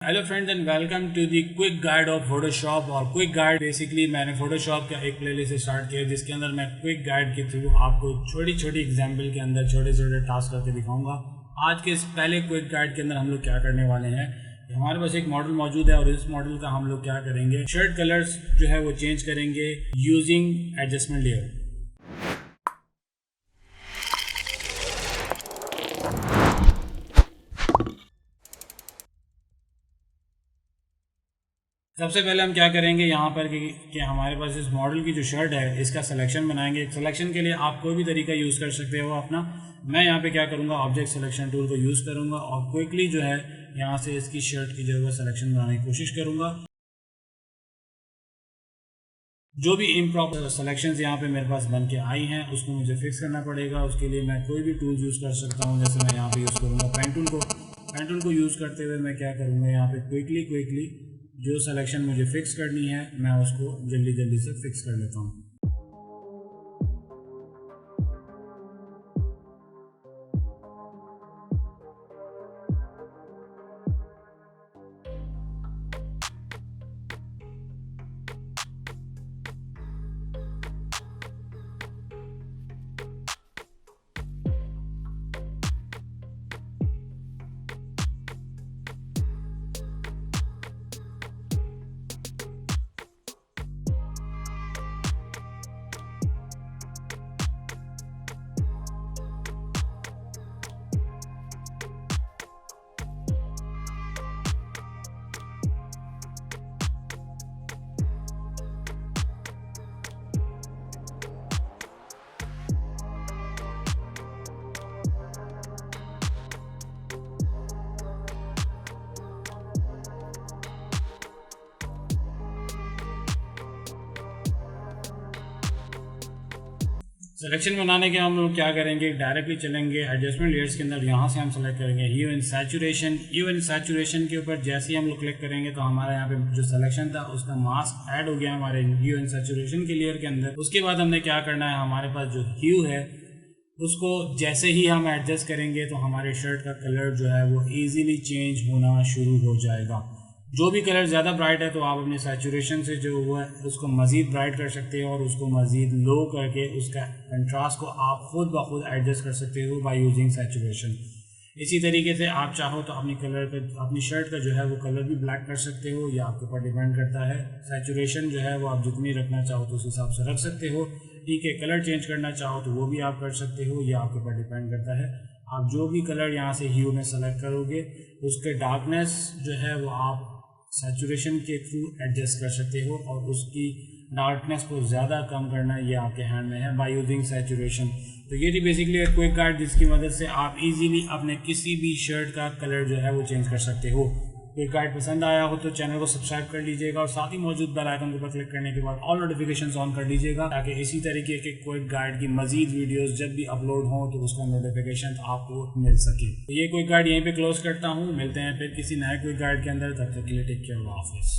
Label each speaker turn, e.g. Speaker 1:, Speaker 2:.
Speaker 1: Hello friends and welcome to the quick guide of Photoshop. और quick guide basically मैंने Photoshop का एक playlist start किया जिसके अंदर मैं क्विक गाइड के थ्रू आपको छोटी छोटी एग्जांपल के अंदर छोटे छोटे टास्क करके दिखाऊंगा। आज के इस पहले क्विक गाइड के अंदर हम लोग क्या करने वाले हैं, हमारे पास एक मॉडल मौजूद है और इस मॉडल का हम लोग क्या करेंगे, शर्ट कलर्स जो है वो चेंज करेंगे यूजिंग एडजस्टमेंट लेयर। सबसे पहले हम क्या करेंगे यहाँ पर कि हमारे पास इस मॉडल की जो शर्ट है इसका सिलेक्शन बनाएंगे। सिलेक्शन के लिए आप कोई भी तरीका यूज़ कर सकते हो अपना। मैं यहाँ पे क्या करूँगा, ऑब्जेक्ट सिलेक्शन टूल को यूज़ करूँगा और क्विकली जो है यहाँ से इसकी शर्ट की जो है सिलेक्शन बनाने की कोशिश करूँगा। जो भी इम्प्रॉपर सिलेक्शंस यहाँ पे मेरे पास बन के आई हैं उसको मुझे फिक्स करना पड़ेगा। उसके लिए मैं कोई भी टूल यूज़ कर सकता हूँ, जैसे मैं यहाँ पे यूज़ करूँगा पेन टूल को। पेन टूल को यूज़ करते हुए मैं क्या करूँगा, यहाँ पे क्विकली जो सिलेक्शन मुझे फिक्स करनी है मैं उसको जल्दी जल्दी से फिक्स कर लेता हूँ। सिलेक्शन बनाने के हम लोग क्या करेंगे, डायरेक्टली चलेंगे एडजस्टमेंट लेयर्स के अंदर। यहाँ से हम सेलेक्ट करेंगे hue and saturation. Hue and saturation के ऊपर जैसे ही हम लोग क्लिक करेंगे तो हमारा यहाँ पे जो सिलेक्शन था उसका मास्क ऐड हो गया हमारे ह्यू एंड सैचुरेशन के लेयर के अंदर। उसके बाद हमने क्या करना है, हमारे पास जो ह्यू है उसको जैसे ही हम एडजस्ट करेंगे तो हमारे शर्ट का कलर जो है वो ईजिली चेंज होना शुरू हो जाएगा। जो भी कलर ज़्यादा ब्राइट है तो आप अपने सैचुरेशन से जो हुआ है उसको मज़ीद ब्राइट कर सकते हो और उसको मज़ीद लो करके उसका कंट्रास्ट को आप खुद ब खुद एडजस्ट कर सकते हो बाय यूजिंग सैचुरेशन। इसी तरीके से आप चाहो तो अपनी शर्ट का जो है वो कलर भी ब्लैक कर सकते हो, या आपके ऊपर डिपेंड करता है। सैचुरेशन जो है वो आप जितनी रखना चाहो तो उस हिसाब से रख सकते हो। ठीक है, कलर चेंज करना चाहो तो वो भी आप कर सकते हो, ये आपके ऊपर डिपेंड करता है। आप जो भी कलर यहाँ से ह्यू में सेलेक्ट करोगे उसके डार्कनेस जो है वो आप सैचुरेशन के थ्रू एडजस्ट कर सकते हो और उसकी डार्कनेस को ज़्यादा कम करना ये आपके हैंड में है बाय यूजिंग सैचुरेशन। तो ये थी बेसिकली एक क्विक गाइड जिसकी मदद से आप इजीली अपने किसी भी शर्ट का कलर जो है वो चेंज कर सकते हो। क्विक गाइड पसंद आया हो तो चैनल को सब्सक्राइब कर लीजिएगा और साथ ही मौजूद बेल आइकन के ऊपर क्लिक करने के बाद ऑल नोटिफिकेशंस ऑन कर लीजिएगा ताकि इसी तरीके के क्विक गाइड की मजीद वीडियोस जब भी अपलोड हो तो उसका नोटिफिकेशन आपको मिल सके। तो ये क्विक गाइड यहीं पे क्लोज करता हूँ। मिलते हैं फिर किसी नए क्विक गाइड के अंदर, तब तक के लिए टेक केयर, अल्लाह हाफिज़।